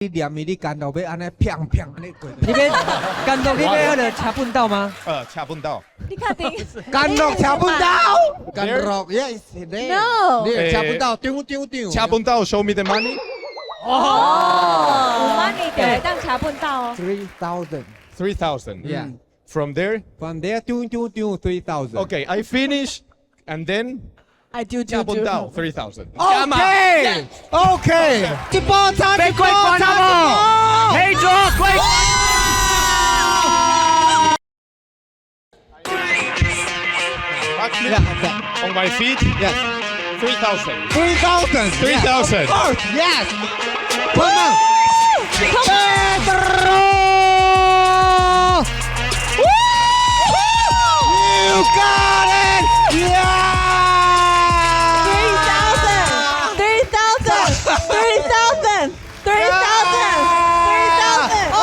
念伊，你干到要安尼砰砰安尼过。你别感动，你别那个掐笨道吗？掐不到。你确定？干落掐不到，干落 yes No 你掐不到，丢。掐不到 ，show me the money。哦，money 就会当掐笨到哦。 3,000 3,000. Yeah. From there. From there 丢 3,000. Okay, I finish, and then 哎，丢掐不到 3,000. OK，一波差，被归关了不？黑桌归。 Actually, Yeah. on my feet. Yes. 3,000. 3,000. 3,000. Of course. Yes. Come on. Pedro. You got it. Yeah. 3,000. 3,000. 3,000. 3,000. 3,000. 哦。